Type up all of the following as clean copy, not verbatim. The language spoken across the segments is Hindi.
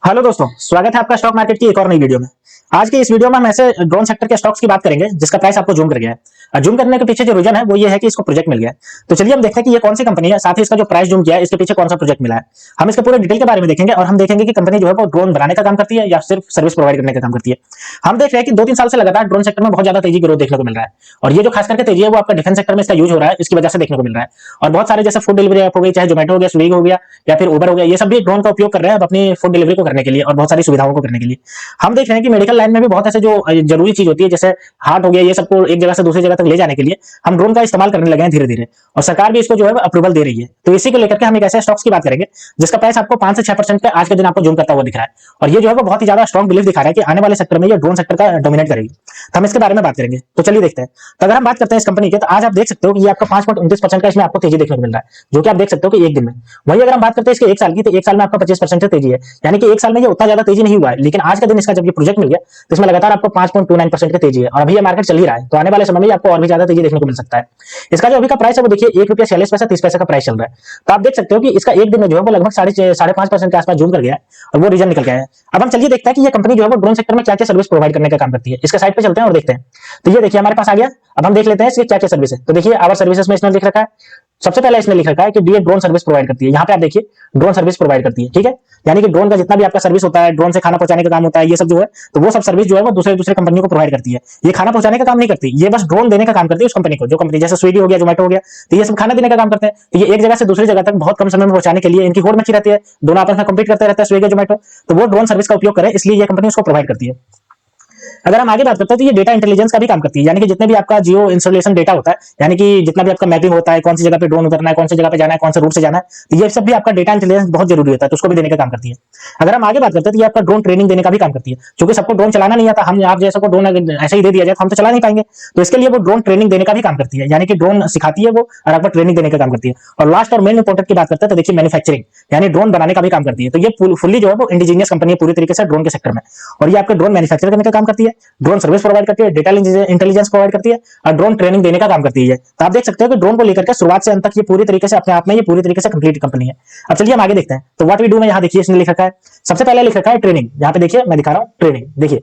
हेलो दोस्तों, स्वागत है आपका स्टॉक मार्केट की एक और नई वीडियो में। आज की इस वीडियो में हम ऐसे ड्रोन सेक्टर के स्टॉक्स की बात करेंगे जिसका प्राइस आपको जूम कर गया है। और जूम करने के पीछे जो रीजन है वो ये है कि इसको प्रोजेक्ट मिल गया है। तो चलिए हम देखते हैं कि ये कौन सी कंपनी है, साथ ही इसका जो प्राइस जूम किया है इसके पीछे कौन सा प्रोजेक्ट मिला है। हम इसके पूरे डिटेल के बारे में देखेंगे और हम देखेंगे कि कंपनी जो है वो ड्रोन बनाने का काम करती है या सिर्फ सर्विस प्रोवाइड करने का काम करती है। हम देख रहे हैं कि 2-3 साल से लगातार ड्रोन सेक्टर में बहुत ज्यादा तेजी ग्रोथ देखने को मिल रहा है। और ये जो खास करके तेजी है वो आपका डिफेंस सेक्टर में इसका यूज हो रहा है, इसकी वजह से देखने को मिल रहा है। और बहुत सारे जैसे फूड डिलीवरी ऐप हो गई, चाहे जोमेटो हो गया, स्विगी हो गया या फिर उबर हो गया, ये सब भी ड्रोन का उपयोग कर रहे हैं अब अपनी फूड डिलीवरी को करने के लिए और बहुत सारी सुविधाओं को करने के लिए। हम देख रहे हैं कि मेडिकल लाइन में भी बहुत ऐसे जो जरूरी चीज होती है, जैसे हार्ट हो गया, ये सबको एक जगह से दूसरी जगह तक ले जाने के लिए हम ड्रोन का इस्तेमाल करने लगे हैं धीरे धीरे। और सरकार भी इसको जो है अप्रूवल दे रही है। तो इसी को लेकर के हम एक ऐसे स्टॉक्स की बात करेंगे जिसका प्राइस आपको 5 से 6% का आज के दिन आपको जूम करता हुआ दिख रहा है। और ये जो है वो बहुत ही ज्यादा स्ट्रॉन्ग बिलीफ दिखा रहा है कि आने वाले सेक्टर में ये ड्रोन सेक्टर का डोमिनेट करेगी। तो हम इसके बारे में बात करेंगे। तो चलिए देखते हैं। तो अगर हम बात करते हैं इस कंपनी की, तो आज आप देख सकते हो कि ये आपका 5.29% का इसमें आपको तेजी देखने को मिल रहा है, जो कि आप देख सकते हो कि एक दिन में। वही अगर हम बात करते हैं इसके एक साल की, तो एक साल में आपका 25% से तेजी है। यानी कि एक साल में ये उतना ज्यादा तेजी नहीं हुआ है, लेकिन आज का दिन इसका जब ये प्रोजेक्ट मिल गया तो इसमें लगातार आपको 5.29% की तेजी है। और अभी ये मार्केट चल ही रहा है, तो आने वाले समय में आपको और भी ज्यादा तेजी देखने को मिल सकता है। इसका जो अभी का प्राइस है वो देखिए ₹1.46 30 का प्राइस चल रहा है। तो आप देख सकते हो कि इसका एक दिन में जो है वो लगभग 5.5% के आसपास जूम कर गया है और वो रीजन निकल गया है। अब हम चलिए देखते हैं कि ये कंपनी जो है वो ड्रोन सेक्टर में क्या क्या सर्विस प्रोवाइड करने का काम करती है। इसके साइट पे चलते हैं और देखते हैं। तो ये देखिए हमारे पास आ गया। अब हम देख लेते हैं इसकी क्या क्या सर्विस है। तो देखिए आवर सर्विसेज में इसने लिख रखा है, सबसे पहले इसने लिख रखा है कि डी ड्रोन सर्विस प्रोवाइड करती है। यहाँ पे आप देखिए ड्रोन सर्विस प्रोवाइड करती है, ठीक है। यानी कि ड्रोन का जितना भी आपका सर्विस होता है, ड्रोन से खाना पहुंचाने का काम होता है, ये सब जो है तो वो सब सर्विस जो है वो दूसरे दूसरे कंपनियों को प्रोवाइड करती है। ये खाना पहुंचाने का काम नहीं करती, ये बस ड्रोन देने का काम करती है उस कंपनी को। जो कंपनी जैसे स्विगी हो गया, जोमेटो हो गया, तो ये सब खाना देने का काम करते हैं। तो ये एक जगह से दूसरी जगह तक बहुत कम समय में पहुंचाने के लिए इनकी होड़ मची रहती है, दोनों आपस में कम्पीट करते रहते हैं स्विगी जोमेटो। तो वो ड्रोन सर्विस का उपयोग करें, इसलिए ये कंपनी उसको प्रोवाइड करती है। अगर हम आगे बात करते हैं तो ये डेटा इंटेलिजेंस का भी काम करती है। यानी कि जितने भी आपका जियो इंस्टॉलेशन डेटा होता है, यानी कि जितना भी आपका मैपिंग होता है, कौन सी जगह पे ड्रोन उतरना है, कौन सी जगह पे जाना है, कौन से रूट से जाना है, तो ये सब भी आपका डेटा इंटेलिजेंस बहुत जरूरी होता है, तो उसको भी देने का काम करती है। अगर हम आगे बात करते हैं तो ये आपका ड्रोन ट्रेनिंग देने का भी काम करती है, क्योंकि सबको ड्रोन चलाना नहीं आता। हम आप जैसा को ड्रोन ऐसे ही दे दिया जाए तो हम तो चला नहीं पाएंगे, तो इसके लिए वो ड्रोन ट्रेनिंग देने का भी काम करती है। यानी कि ड्रोन सिखाती है वो और आपको ट्रेनिंग देने का काम करती है। और लास्ट और मेन इंपॉर्टेंट की बात करते हैं तो देखिए मैन्युफैक्चरिंग, यानी ड्रोन बनाने का भी काम करती है। तो ये फुल्ली जो है वो इंडिजीनियस कंपनी है पूरी तरीके से ड्रोन के सेक्टर में। और ये आपके ड्रोन मैन्युफैक्चर करने का काम करती है, ड्रोन सर्विस प्रोवाइड करती है, डेटा इंटेलिजेंस प्रोवाइड करती है और ड्रोन ट्रेनिंग देने का काम करती है। तो आप देख सकते हो कि ड्रोन को लेकर के शुरुआत से अंत तक ये पूरी तरीके से अपने आप में ये पूरी तरीके से कंप्लीट कंपनी है। अब चलिए हम आगे देखते हैं। तो व्हाट वी डू में यहाँ देखिए इसने लिख रखा है, सबसे पहले लिख रखा है ट्रेनिंग। यहाँ पे देखिए मैं दिखा रहा हूँ ट्रेनिंग, देखिए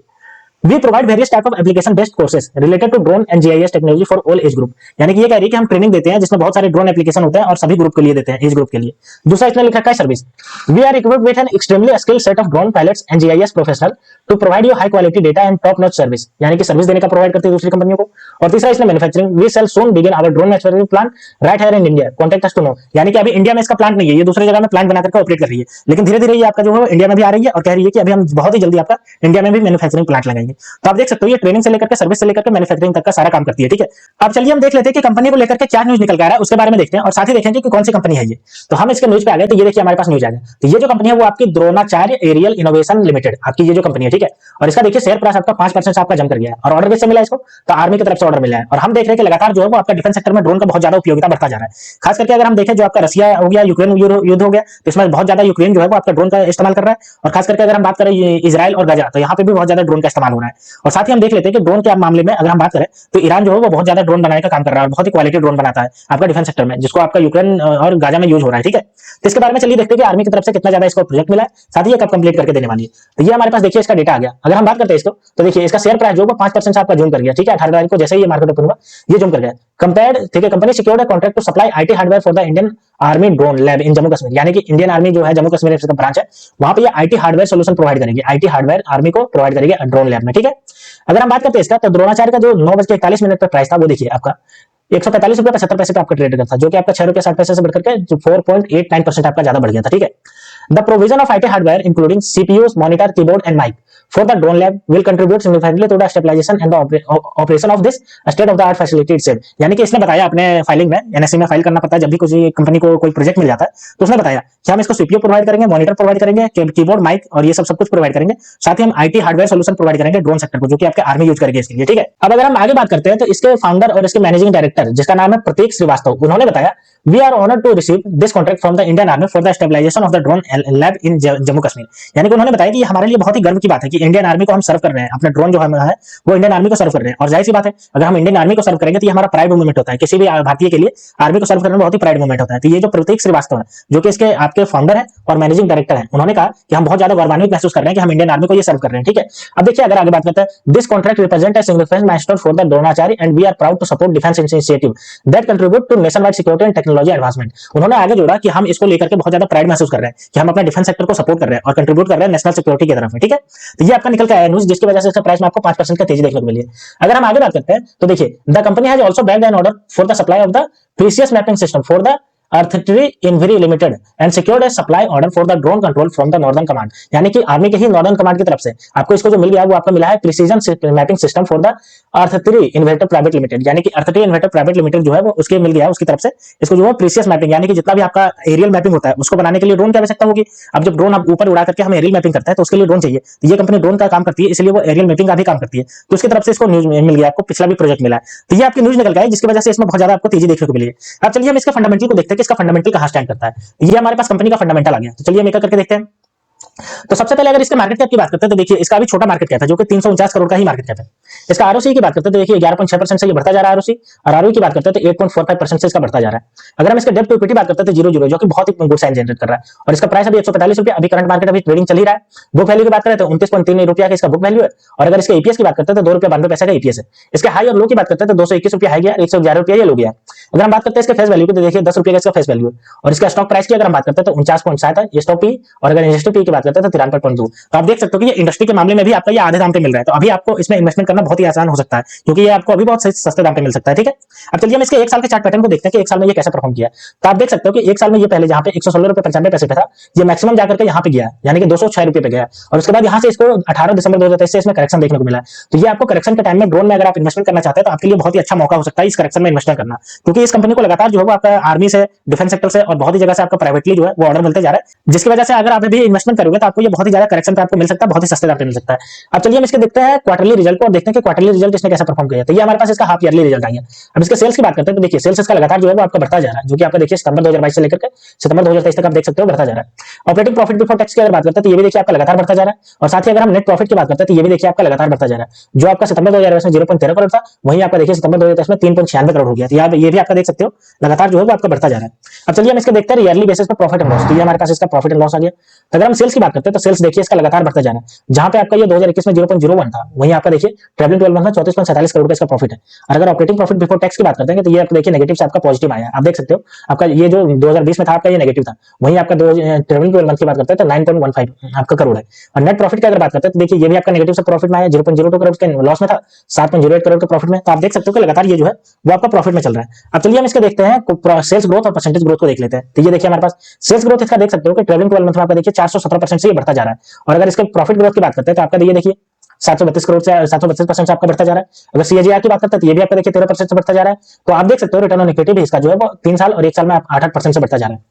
We provide various type of application based courses related to drone and GIS technology for all age group। यानी कि ये कह रही है कि हम ट्रेनिंग देते हैं जिसमें बहुत सारे ड्रोन एप्लीकेशन होते हैं और सभी ग्रुप के लिए देते हैं, एज ग्रुप के लिए। दूसरा इसमें लिखा है service. We are equipped with an extremely skilled set of drone pilots and GIS professional to provide you high quality data and top notch service. यानी कि सर्विस देने का प्रोवाइड करते हैं दूसरी कंपनियों को। और तीसरा इसमें manufacturing. We shall soon begin our drone manufacturing plant right here in India, contact us to know. यानी कि अभी इंडिया में इसका प्लांट नहीं है, ये दूसरी जगह में प्लांट बनाकर ऑपरेट कर रही है, लेकिन धीरे धीरे ये आपका जो है इंडिया में भी आ रही है और कह रही है कि अभी हम बहुत ही जल्दी आपका इंडिया में भी मैन्युफैक्चरिंग प्लांट लगाएंगे। तो आप देख सकते हो ये ट्रेनिंग से लेकर के सर्विस से लेकर के मैन्युफैक्चरिंग तक का सारा काम करती है, ठीक है। अब चलिए हम देख लेते हैं कि कंपनी को लेकर के क्या न्यूज निकल के आ रहा है, उसके बारे में देखते हैं और साथ ही देखेंगे कि कौन सी कंपनी है ये। तो हम इसके न्यूज पे आ गए। तो ये देखिए हमारे पास न्यूज आ गया। तो ये जो कंपनी है वो आपकी द्रोणाचार्य एरियल इनोवेशन लिमिटेड, आपकी ये जो कंपनी है, ठीक है। और इसका देखिए शेयर प्राइस आपका 5% से आपका जम कर गया है। और ऑर्डर किससे मिला इसको, तो आर्मी की तरफ से ऑर्डर मिला है। और हम देख रहे हैं कि लगातार जो है वो आपका डिफेंस सेक्टर में ड्रोन का बहुत ज्यादा उपयोगिता बढ़ता जा रहा है। खास करके अगर हम देखें जो आपका रशिया हो गया, यूक्रेन युद्ध हो गया, तो इसमें बहुत ज्यादा यूक्रेन जो है वो आपका ड्रोन का इस्तेमाल कर रहा है। और खास करके अगर हम बात करें इजराइल और गजा, तो यहाँ पे भी बहुत ज्यादा ड्रोन का इस्तेमाल हो रहा है। और साथ ही हम देख लेते हैं कि ड्रोन के मामले में अगर हम बात करें तो ईरान जो है वो बहुत ज्यादा ड्रोन बनाने का काम कर रहा है, बहुत ही क्वालिटी ड्रोन बनाता है आपका डिफेंस सेक्टर में, जिसको आपका यूक्रेन और गाजा में यूज हो रहा है, ठीक है। तो इसके बारे में चलिए देखते हैं कि आर्मी की तरफ से कितना ज्यादा इसको प्रोजेक्ट मिला है, साथ ही ये कब कंप्लीट करके देने वाली है। तो ये हमारे पास देखिए इसका डेटा आ गया। अगर हम बात करते हैं इसको, तो देखिए इसका शेयर प्राइस जो है 5% से आपका जूम कर गया, ठीक है। 18 तारीख को जैसे ही ये मार्केट ओपन हुआ ये जूम कर गया कंपेयर्ड, ठीक है। Company secured a contract to supply IT hardware for the Indian army drone lab in Jammu Kashmir. यानी कि इंडियन आर्मी जो है जम्मू कश्मीर का ब्रांच है, वहां पे ये आईटी हार्डवेयर सॉल्यूशन प्रोवाइड करेगी, आईटी हार्डवेयर आर्मी को प्रोवाइड करेगी ड्रोन लैब में, ठीक है। अगर हम बात करते हैं इसका, तो द्रोणाचार्य का जो 9:41 पर प्राइस था वो देखिए आपका ₹145.75 पे आपका ट्रेड था, जो कि आपका ₹6.60 से बढ़कर के 4.89% आपका ज्यादा बढ़ गया था, ठीक है। The provision of IT hardware including CPUs, monitor, keyboard and mic for the drone lab will contribute significantly to the stabilization and the operation of this state of the art facility itself। यानी कि इसने बताया अपने फाइलिंग में, एनएससी में फाइल करना पड़ता है जब भी किसी कंपनी को कोई प्रोजेक्ट मिल जाता है, तो उसने बताया कि हम इसको सीपीयू प्रोवाइड करेंगे, मॉनिटर प्रोवाइड करेंगे, कीबोर्ड, माइक और ये सब कुछ प्रोवाइड करेंगे। साथ ही हम आईटी हार्डवेयर सोल्यूशन प्रोवाइड करेंगे ड्रोन सेक्टर को, जो कि आपके आर्मी यूज करेगी इसके लिए, ठीक है। अब अगर हम आगे बात करते हैं तो इसके फाउंडर और इसके मैनेजिंग डायरेक्टर जिसका नाम है प्रतीक श्रीवास्तव, उन्होंने बताया we are honoured to receive this contract from the Indian army for the stabilisation of the drone lab in Jammu Kashmir. यानी कि उन्होंने बताया कि हमारे लिए बहुत ही गर्व की बात है कि इंडियन आर्मी को हम सर्व कर रहे हैं, अपना ड्रोन जो है वो इंडियन आर्मी को सर्व कर रहे हैं। और जाहिर सी बात है, अगर हम इंडियन आर्मी को सर्व करेंगे तो ये हमारा प्राइड मूवमेंट होता है। किसी भी भारतीय के लिए आर्मी को सर्व करना बहुत ही प्राइड मूवमेंट होता है। तो ये जो प्रतीक श्रीवास्तव है, जो कि इसके आपके फाउंडर है और मैनेजिंग डायरेक्टर है, उन्होंने कहा कि हम बहुत ज्यादा गौरवान्वित महसूस कर रहे हैं कि हम इंडियन आर्मी को ये सर्व कर रहे हैं। ठीक है, अब देखिए अगर आगे बात करते हैं, this contract represent a significant milestone for the Dronacharya and we are proud to support defence initiative that contribute to nationwide security and technology advancement. उन्होंने आगे जोड़ा कि हम इसको लेकर के बहुत ज्यादा प्राइड महसूस कर रहे हैं कि हम अपने डिफेंस सेक्टर को सपोर्ट कर रहे हैं और कंट्रीब्यूट कर रहे हैं नेशनल सिक्योरिटी की तरफ में। ठीक है, तो ये आपका निकल के आया न्यूज, जिसकी वजह से इसका प्राइस में आपको 5% का तेजी देखने को मिली है। अगर हम आगे बात करते हैं तो देखिए, the company has also bagged an order for the supply of the precious mapping system for the Artillery in very limited and secured a supply order for the drone control from the northern command। यानी कि आर्मी के ही नॉर्दर्न कमांड की तरफ से आपको इसको जो मिल गया वो आपको मिला है precision mapping system for the Artillery inverter private limited. यानी कि Artillery इन्वर्टर प्राइवेट लिमिटेड जो है वो उसके मिल गया उसकी तरफ से इसको जो है प्रीसियस मैपिंग, यानी कि जितना भी आपका एरियल मैपिंग होता है उसको बनाने के लिए ड्रोन की आवश्यकता होगी। अब जब ड्रोन आप ऊपर उड़ा करके हमें एरियल मैपिंग करता है तो उसके लिए ड्रोन चाहिए। तो ये कंपनी ड्रोन का काम करती है, इसलिए वो एरियल मैपिंग का भी काम करती है। तो उसकी तरफ से इसको न्यूज मिल गया, आपको पिछला भी प्रोजेक्ट मिला है। तो ये आपकी न्यूज निकल गई, जिसकी वजह से इसमें बहुत ज्यादा आपको तेजी देखने को मिली है। अब चलिए हम इसका फंडामेंटल को देखते हैं कि इसका फंडामेंटल कहां स्टैंड करता है। ये हमारे पास कंपनी का फंडामेंटल आ गया, तो चलिए हम एक करके देखते हैं। तो सबसे पहले अगर इसके मार्केट कैप की बात करते हैं तो देखिए इसका अभी छोटा मार्केट कैप है जो कि 349 करोड़ का ही मार्केट कैप है। इसका आरओसी की बात करते हैं तो देखिए 11.6% से ये बढ़ता जा रहा है आरओसी, और आरओई की बात करते हैं तो 8.45% से इसका बढ़ता जा रहा है। अगर हम इसके डेब्ट टू इक्विटी बात करते हैं तो 0.0 जो कि बहुत ही गुड साइन जनरेट कर रहा है, और इसका प्राइस अभी 145 रुपया अभी करंट मार्केट अभी ट्रेडिंग चल ही रहा है। बुक वैल्यू की बात करें तो 29.3 रुपया का इसका बुक वैल्यू है, और अगर इसके ईपीएस की बात करते हैं तो 2 रुपया 92 पैसे का ईपीएस है। इसके हाई और लो की बात करते हैं तो 221 रुपया हाई गया, 111 रुपया ये लो गया। अगर हम बात करते हैं इसके फेस वैल्यू की तो देखिए 10 रुपये का इसका फेस वैल्यू है, और इसका स्टॉक प्राइस की अगर हम बात करते हैं तो 49.7 है ये स्टॉक पी, और अगर इंडस्ट्री पी की बात करते हैं तो 93.2। तो आप देख सकते हो कि ये इंडस्ट्री के मामले में भी आपका ये आधे दाम पे मिल रहा है। तो अभी आपको इसमें इन्वेस्टमेंट करना बहुत ही आसान हो सकता है, क्योंकि ये आपको अभी बहुत सस्ते दाम पे मिल सकता है। ठीक है, अब चलिए हम इसके एक साल के चार्ट पैटर्न को देखते हैं कि एक साल में ये कैसे परफॉर्म किया। तो आप देख सकते हो कि एक साल में ये पहले जहां पे 116 रुपए 95 पैसे पे था, ये मैक्सिमम जाकर के यहाँ पे गया, यानी कि 206 रुपए पे गया, और उसके बाद यहाँ से इसको 18 दिसंबर 2023 से इसमें करेक्शन देखने को मिला। तो ये आपको करेक्शन के टाइम में ड्रोन में अगर आप इन्वेस्टमेंट करना चाहते हैं तो आपके लिए बहुत ही अच्छा मौका हो सकता है इस करेक्शन में इन्वेस्टमेंट करना, क्योंकि इस कंपनी को लगातार जो है आपका आर्मी से, डिफेंस सेक्टर से और बहुत ही जगह से आपका प्राइवेटली जो है वो ऑर्डर मिलते जा रहा है, जिसकी वजह से अगर आप अभी इन्वेस्टमेंट करोगे तो आपको ये बहुत ही ज्यादा करेक्शन पे आपको मिल सकता है, बहुत ही सस्ते दाम पे मिल सकता है। अब चलिए हम इसके देखते हैं क्वार्टरली रिजल्ट को और देखते हैं कि क्वार्टरली रिजल्ट इसने कैसे परफॉर्म किया। तो ये हमारे पास इसका हाफ ईयरली रिजल्ट आ गया। अब इसके सेल्स की बात करते हैं तो देखिए सेल्स इसका लगातार जो है वो आपका बढ़ता जा रहा है, जो कि आपका देखिए सितंबर 2022 से लेकर के सितंबर 2023 तक आप देख सकते हो बढ़ता जा रहा है। ऑपरेटिंग प्रॉफिट बिफोर टैक्स की अगर बात करते हैं तो ये भी देखिए आपका लगातार बढ़ता जा रहा है, और साथ ही अगर हम नेट प्रॉफिट की बात करते हैं तो ये भी देखिए आपका लगातार बढ़ता जा रहा है। जो आपका सितंबर 2022 में 0.13 करोड़ था, वहीं आपका देखिए सितंबर 2023 में 3.96 करोड़ हो गया। तो ये भी आपका देख सकते हो लगातार जो है वो आपका बढ़ता जा रहा है। अब चलिए हम इसके देखते हैं ईयरली बेसिस पर प्रॉफिट एंड लॉस। तो ये हमारे पास इसका प्रॉफिट एंड लॉस आ गया। तो अगर हम सेल्स की बात करते हैं तो सेल्स देखिए इसका लगातार बढ़ता जा रहा है, जहां पे आपका ये 2021 में 0.01 था, वहीं आपका देखिए ट्रैवलिंग 12 मंथ में 34.47 करोड़ का इसका प्रॉफिट है। और अगर ऑपरेटिंग प्रॉफिट बिफोर टैक्स की बात करते हैं तो ये आपको देखिए नेगेटिव से आपका पॉजिटिव आया। आप देख सकते हो आपका ये जो 2020 में था आपका ये नेगेटिव था, वहीं आपका ट्रैवलिंग 12 मंथ की बात करते हैं तो 9.15 आपका करोड़ है। और नेट प्रॉफिट की अगर बात करते हैं तो देखिए ये भी आपका नेगेटिव से प्रॉफिट में आया, 0.02 करोड़ के लॉस में था, 7.08 करोड़ के प्रॉफिट में। तो आप देख सकते हो कि लगातार ये जो है वो आपका प्रॉफिट में चल रहा है। अब चलिए हम इसके देखते हैं सेल्स ग्रोथ और परसेंटेज ग्रोथ को देख लेते हैं। तो ये देखिए हमारे पास सेल्स ग्रोथ इसका देख सकते हो कि ट्रैवलिंग 12 मंथ में आपका देखिए 417% से ये बढ़ता जा रहा है। और अगर इसके प्रॉफिट ग्रोथ की बात करते हैं तो आपका ये देखिए 732 करोड़ से 732% से आपका बढ़ता जा रहा है। अगर सीएजीआर की बात करते हैं तो ये भी आपका देखिए 13% से बढ़ता जा रहा है। तो आप देख सकते हो रिटर्न ऑन इक्विटी भी इसका जो है वो 3 साल और 1 साल में 8% से बढ़ता जा रहा है।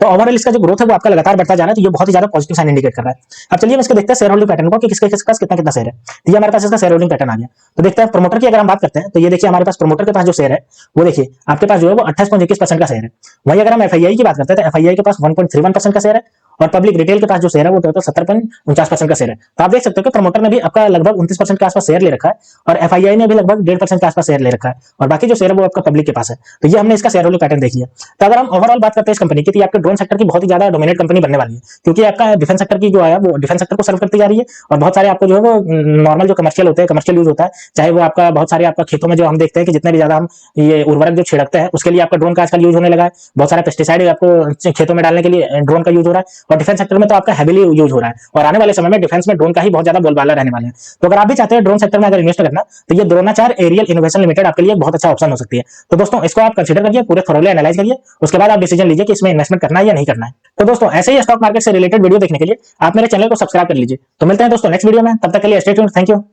तो ओवरऑल इसका जो ग्रोथ है वो आपका लगातार बढ़ता जा रहा है, तो ये बहुत ही ज्यादा पॉजिटिव साइन इंडिकेट कर रहा है। अब चलिए हम इसके देखते हैं शेयर होल्डिंग पैटर्न को कि किसके पास कितना कितना शेयर है। तो ये हमारे पास इसका शेयर होल्डिंग पैटर्न आ गया। तो देखते हैं प्रमोटर की अगर हम बात करते हैं तो ये देखिए हमारे पास प्रमोटर के पास जो शेयर है वो देखिए आपके पास जो है वो 28.21% का शेयर है। वहीं अगर हम एफआईआई की बात करते हैं तो एफआईआई के पास 1.31% का शेयर है, और पब्लिक रिटेल के पास जो शेयर है वो टोटल 70.49% का शेयर है। तो आप देख सकते हो कि प्रमोटर ने भी आपका लगभग 29% के आसपास शेयर ले रखा है, और एफआईआई ने भी लगभग 1.5% के आसपास शेयर ले रखा है, और बाकी जो शेयर है वो आपका पब्लिक के पास है। तो ये हमने इसका शेयर होल्डिंग पैटर्न देखी है। तो अगर हम ओवरऑल बात करते हैं इस कंपनी की, तो आपके ड्रोन सेक्टर की बहुत ही ज्यादा डोमिनेट कंपनी बनने वाली है, क्योंकि आपका डिफेंस सेक्टर की जो है वो डिफेंस सेक्टर को सर्व करती जा रही है, और बहुत सारे आपको जो है वो नॉर्मल जो कमर्शियल होते हैं, कमर्शियल यूज होता है, चाहे वो आपका बहुत सारे आपका खेतों में जो हम देखते हैं कि जितने भी ज्यादा हम ये उर्वरक जो छिड़कते हैं उसके लिए आपका ड्रोन का आजकल यूज होने लगा है। बहुत सारे पेस्टिसाइड आपको खेतों में डालने के लिए ड्रोन का यूज हो रहा है, और डिफेंस सेक्टर में तो आपका हैवीली यूज हो रहा है, और आने वाले समय में डिफेंस में ड्रोन का ही बहुत ज्यादा बोलबाला रहने वाला है। तो अगर आप भी चाहते हैं ड्रोन सेक्टर में अगर इन्वेस्ट करना, तो ये द्रोणाचार्य एरियल इनोवेशन लिमिटेड आपके लिए बहुत अच्छा ऑप्शन हो सकती है। तो दोस्तों इसको आप कंसीडर करिए, पूरे थोरोली एनालाइज करिए, उसके बाद आप डिसीजन लीजिए कि इसमें इन्वेस्टमेंट करना है या नहीं करना है। तो दोस्तों ऐसे ही स्टॉक मार्केट से रिलेटेड वीडियो देखने के लिए आप मेरे चैनल को सब्सक्राइब कर लीजिए। तो मिलते हैं दोस्तों नेक्स्ट वीडियो में, तब तक के लिए स्टे ट्यून्ड, थैंक यू।